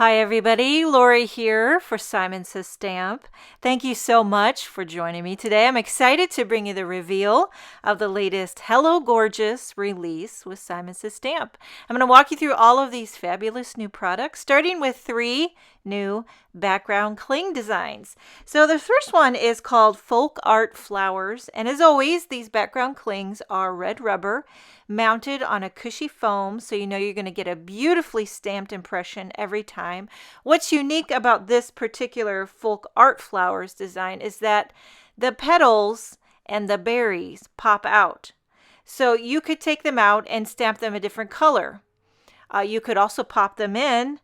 Hi everybody, Lori here for Simon Says Stamp. Thank you so much for joining me today. I'm excited to bring you the reveal of the latest Hello Gorgeous release with Simon Says Stamp. I'm going to walk you through all of these fabulous new products, starting with 3 new background cling designs. So the first one is called Folk Art Flowers, and as always, these background clings are red rubber mounted on a cushy foam, so you know you're going to get a beautifully stamped impression every time. What's unique about this particular Folk Art Flowers design is that the petals and the berries pop out. So you could take them out and stamp them a different color. You could also pop them in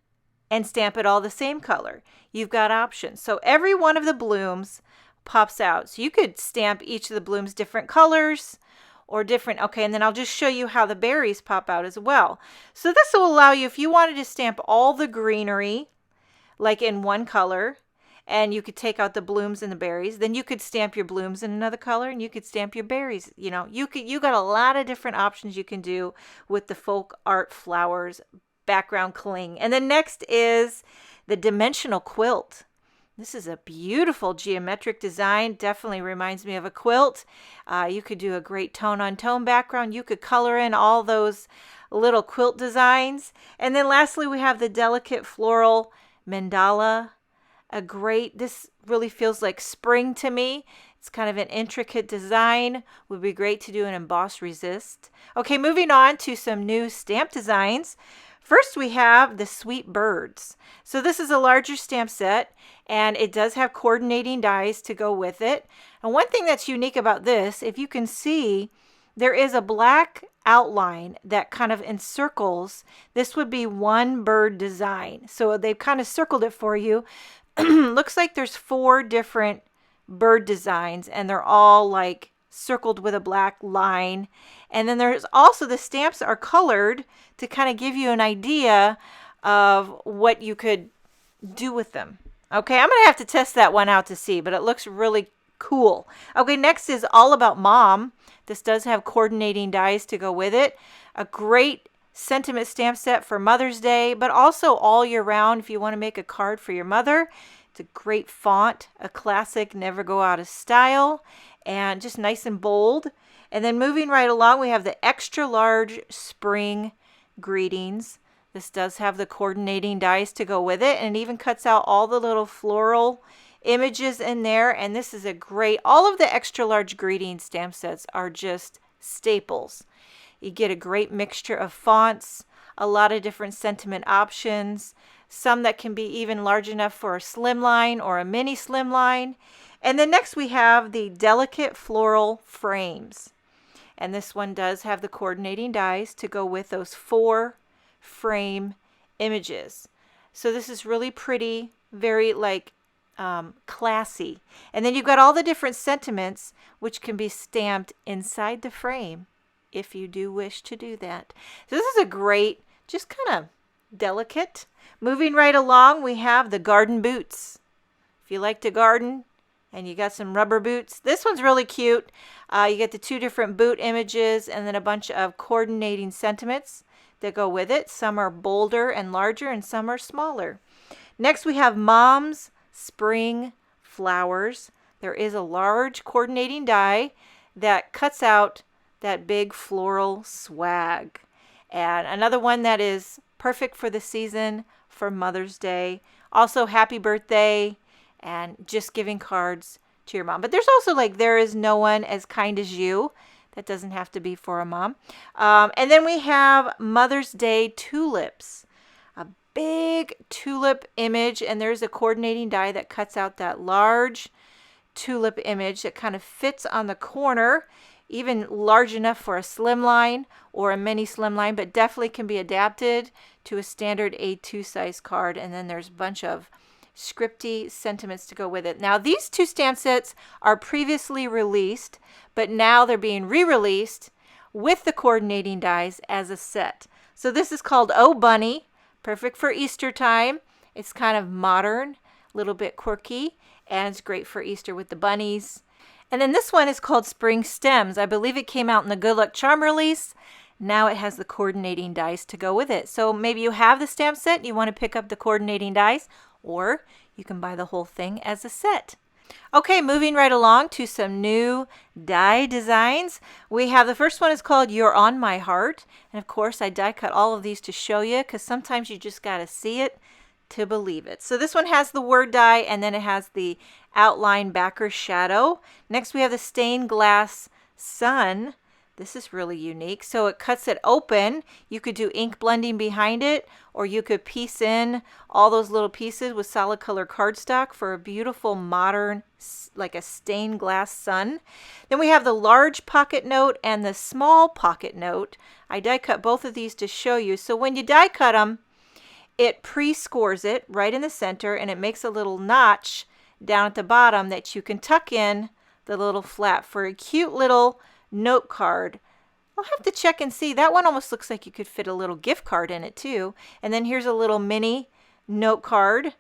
and stamp it all the same color. You've got options. So every one of the blooms pops out. So you could stamp each of the blooms different colors or different. Okay, and then I'll just show you how the berries pop out as well. So this will allow you, if you wanted to stamp all the greenery, like in one color, and you could take out the blooms and the berries, then you could stamp your blooms in another color, and you could stamp your berries. You know, you got a lot of different options you can do with the Folk Art Flowers background cling. And then next is the dimensional quilt. This is a beautiful geometric design. Definitely reminds me of a quilt. You could do a great tone-on-tone background. You could color in all those little quilt designs. And then lastly, we have the delicate floral mandala. This really feels like spring to me. It's kind of an intricate design. Would be great to do an embossed resist. Okay, moving on to some new stamp designs. First, we have the Sweet Birds. So this is a larger stamp set, and it does have coordinating dies to go with it. And one thing that's unique about this, if you can see, there is a black outline that kind of encircles. This would be one bird design. So they've kind of circled it for you. Looks like there's 4 different bird designs, and they're all like circled with a black line. And then there's also the stamps are colored to kind of give you an idea of what you could do with them. Okay, I'm going to have to test that one out to see, but it looks really cool. Okay, next is All About Mom. This does have coordinating dies to go with it. A great sentiment stamp set for Mother's Day, but also all year round if you want to make a card for your mother. It's a great font, a classic, never go out of style, and just nice and bold. And then moving right along, we have the extra large spring greetings. This does have the coordinating dies to go with it, and it even cuts out all the little floral images in there. And this is a great, all of the extra large greeting stamp sets are just staples. You get a great mixture of fonts, a lot of different sentiment options, some that can be even large enough for a slimline or a mini slimline. And then next we have the delicate floral frames. And this one does have the coordinating dies to go with those 4 frame images. So this is really pretty, very like classy. And then you've got all the different sentiments which can be stamped inside the frame if you do wish to do that. So this is a great, just kind of delicate. Moving right along, we have the garden boots. If you like to garden and you got some rubber boots, this one's really cute. You get the 2 different boot images and then a bunch of coordinating sentiments that go with it. Some are bolder and larger and some are smaller. Next we have Mom's Spring Flowers. There is a large coordinating die that cuts out that big floral swag. And another one that is perfect for the season for Mother's Day. Also happy birthday and just giving cards to your mom. But there's also like There Is No One As Kind As You. That doesn't have to be for a mom. And then we have Mother's Day tulips. A big tulip image, and there's a coordinating die that cuts out that large tulip image that kind of fits on the corner, even large enough for a slimline or a mini slimline, but definitely can be adapted to a standard A2 size card. And then there's a bunch of scripty sentiments to go with it. Now these 2 stamp sets are previously released, but now they're being re-released with the coordinating dies as a set. So this is called Oh Bunny, perfect for Easter time. It's kind of modern, a little bit quirky, and it's great for Easter with the bunnies. And then this one is called Spring Stems. I believe it came out in the Good Luck Charm release. Now it has the coordinating dies to go with it. So maybe you have the stamp set and you want to pick up the coordinating dies, or you can buy the whole thing as a set. Okay, moving right along to some new die designs. We have the first one is called You're on My Heart. And of course, I die cut all of these to show you because sometimes you just got to see it to believe it. So this one has the word die and then it has the outline backer shadow. Next we have the stained glass sun. This is really unique. So it cuts it open. You could do ink blending behind it, or you could piece in all those little pieces with solid color cardstock for a beautiful modern, like a stained glass sun. Then we have the large pocket note and the small pocket note. I die cut both of these to show you. So when you die cut them, it pre-scores it right in the center and it makes a little notch down at the bottom that you can tuck in the little flap for a cute little note card. I'll have to check and see. That one almost looks like you could fit a little gift card in it too. And then here's a little mini note card.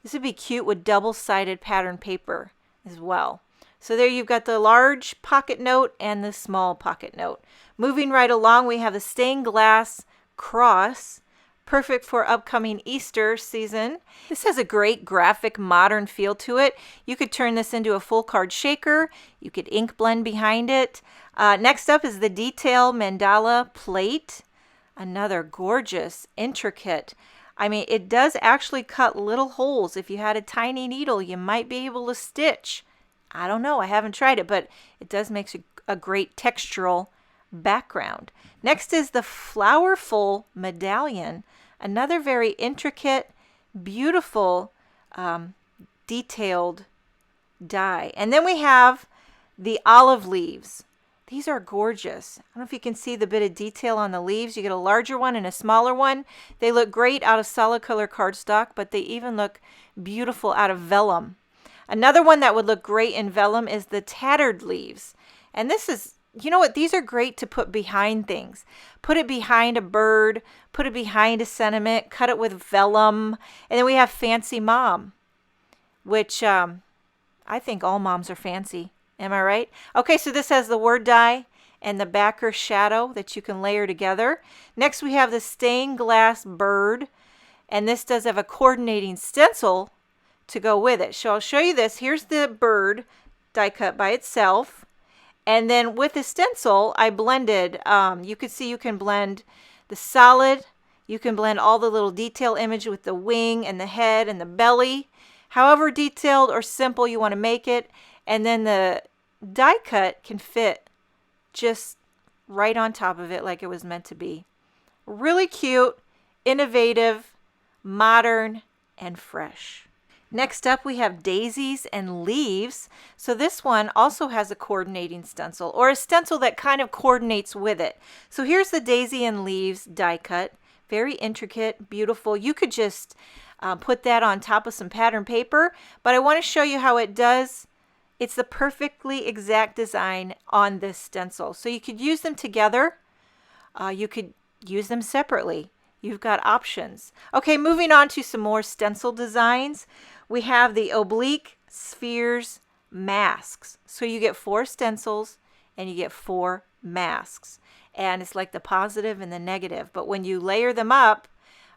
This would be cute with double-sided pattern paper as well. So there you've got the large pocket note and the small pocket note. Moving right along, we have the stained glass cross. Perfect for upcoming Easter season. This has a great graphic modern feel to it. You could turn this into a full card shaker. You could ink blend behind it. Next up is the detail mandala plate. Another gorgeous, intricate. I mean, it does actually cut little holes. If you had a tiny needle, you might be able to stitch. I don't know, I haven't tried it, but it does make a great textural background. Next is the flowerful medallion. Another very intricate, beautiful, detailed die. And then we have the olive leaves. These are gorgeous. I don't know if you can see the bit of detail on the leaves. You get a larger one and a smaller one. They look great out of solid color cardstock, but they even look beautiful out of vellum. Another one that would look great in vellum is the tattered leaves. And this is, you know what, these are great to put behind things. Put it behind a bird, put it behind a sentiment, cut it with vellum. And then we have Fancy Mom, which I think all moms are fancy. Am I right? Okay, so this has the word die and the backer shadow that you can layer together. Next we have the stained glass bird, and this does have a coordinating stencil to go with it. So I'll show you this. Here's the bird die cut by itself. And then with the stencil, I blended, you can see you can blend the solid, you can blend all the little detail image with the wing and the head and the belly, however detailed or simple you want to make it. And then the die cut can fit just right on top of it like it was meant to be. Really cute, innovative, modern, and fresh. Next up, we have daisies and leaves. So this one also has a coordinating stencil, or a stencil that kind of coordinates with it. So here's the daisy and leaves die cut. Very intricate, beautiful. You could just put that on top of some pattern paper, but I want to show you how it does. It's the perfectly exact design on this stencil. So you could use them together. You could use them separately. You've got options. Okay, moving on to some more stencil designs. We have the oblique spheres masks. So you get 4 stencils and you get 4 masks. And it's like the positive and the negative. But when you layer them up,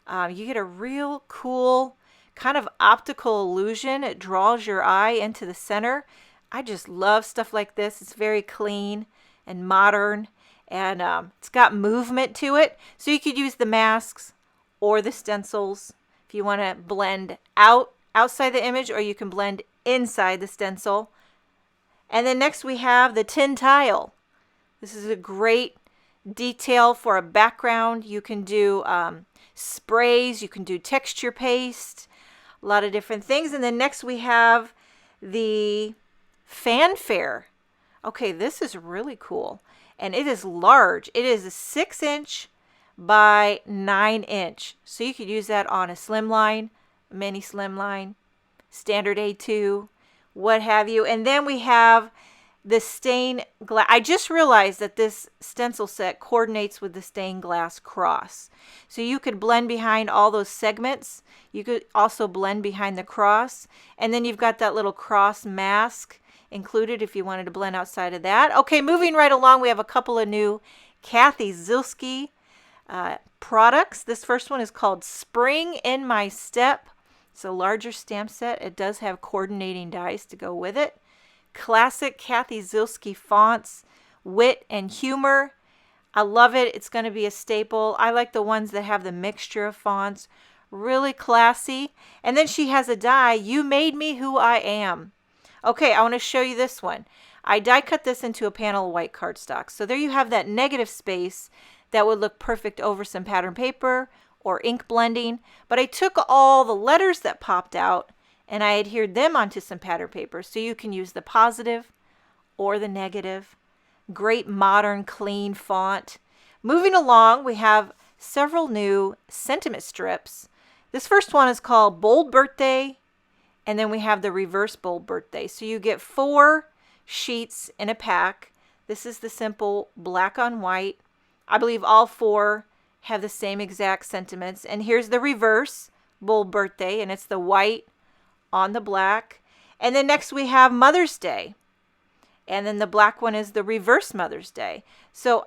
you get a real cool kind of optical illusion. It draws your eye into the center. I just love stuff like this. It's very clean and modern. And it's got movement to it. So you could use the masks or the stencils if you want to blend outside the image, or you can blend inside the stencil. And then next we have the tin tile. This is a great detail for a background. You can do sprays, you can do texture paste, a lot of different things. And then next we have the fanfare. Okay, this is really cool. And it is large. It is a 6-inch by 9-inch. So you could use that on a slimline, mini slimline, standard A2, what have you. And then we have the stained glass. I just realized that this stencil set coordinates with the stained glass cross. So you could blend behind all those segments. You could also blend behind the cross. And then you've got that little cross mask. included if you wanted to blend outside of that. Okay, moving right along, we have a couple of new Kathyzielski products. This first one is called Spring in My Step. It's a larger stamp set. It does have coordinating dies to go with it. Classic Kathyzielski fonts, wit and humor. I love it. It's going to be a staple. I like the ones that have the mixture of fonts. Really classy. And then she has a die, You Made Me Who I Am. Okay, I want to show you this one. I die cut this into a panel of white cardstock. So there you have that negative space that would look perfect over some pattern paper or ink blending. But I took all the letters that popped out and I adhered them onto some pattern paper. So you can use the positive or the negative. Great modern clean font. Moving along, we have several new sentiment strips. This first one is called Bold Birthday, and then we have the reverse Bold Birthday. So you get 4 sheets in a pack. This is the simple black on white. I believe all 4 have the same exact sentiments. And here's the reverse Bold Birthday, and it's the white on the black. And then next we have Mother's Day. And then the black one is the reverse Mother's Day. So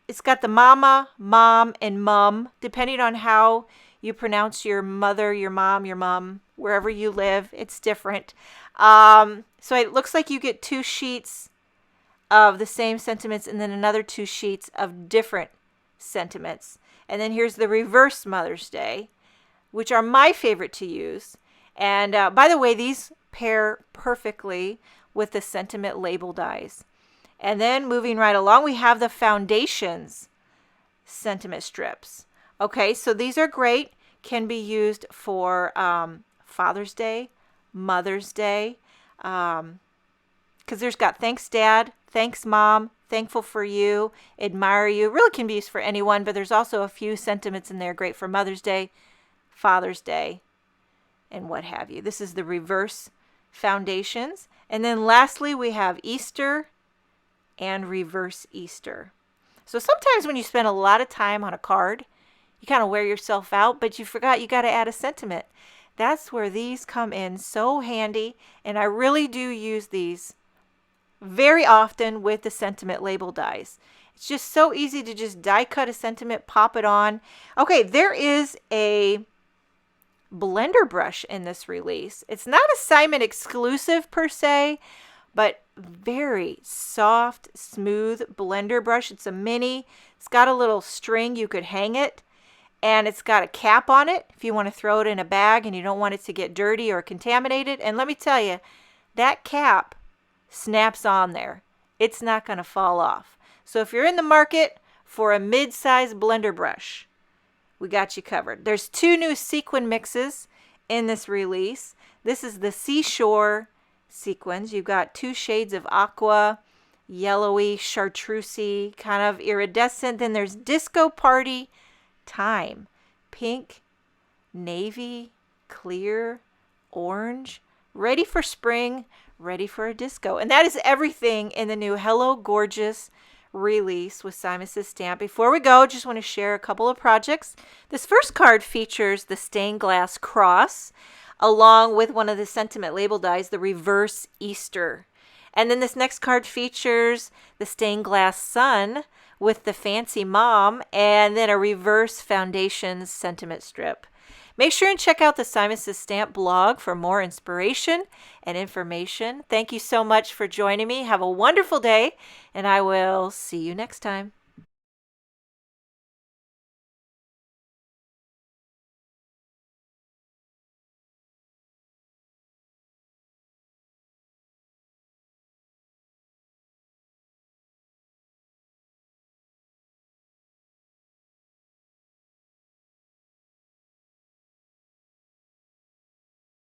it's got the mama, mom, and mum, depending on how you pronounce your mother, your mom, wherever you live. It's different. So it looks like you get 2 sheets of the same sentiments and then another 2 sheets of different sentiments. And then here's the reverse Mother's Day, which are my favorite to use. And by the way, these pair perfectly with the sentiment label dies. And then moving right along, we have the Foundations sentiment strips. Okay, so these are great. Can be used for Father's Day, Mother's Day, because there's got thanks Dad, thanks Mom, thankful for you, admire you. It really can be used for anyone, but there's also a few sentiments in there great for Mother's Day, Father's Day, and what have you. This is the reverse Foundations. And then lastly, we have Easter and reverse Easter. So sometimes when you spend a lot of time on a card, you kind of wear yourself out, but you forgot you got to add a sentiment. That's where these come in so handy, and I really do use these very often with the sentiment label dies. It's just so easy to just die cut a sentiment, pop it on. Okay, there is a blender brush in this release. It's not a Simon exclusive per se, but very soft, smooth blender brush. It's a mini. It's got a little string. You could hang it. And it's got a cap on it if you want to throw it in a bag and you don't want it to get dirty or contaminated. And let me tell you, that cap snaps on there. It's not going to fall off. So if you're in the market for a mid-size blender brush, we got you covered. There's 2 new sequin mixes in this release. This is the Seashore sequins. You've got 2 shades of aqua, yellowy, chartreusey, kind of iridescent. Then there's Disco Party Time, pink, navy, clear, orange, ready for spring, ready for a disco. And that is everything in the new Hello Gorgeous release with Simon Says Stamp. Before we go, just want to share a couple of projects. This first card features the stained glass cross along with one of the sentiment label dies, the reverse Easter. And then this next card features the stained glass sun with the fancy mom and then a reverse Foundations sentiment strip. Make sure and check out the Simon Says Stamp blog for more inspiration and information. Thank you so much for joining me. Have a wonderful day, and I will see you next time.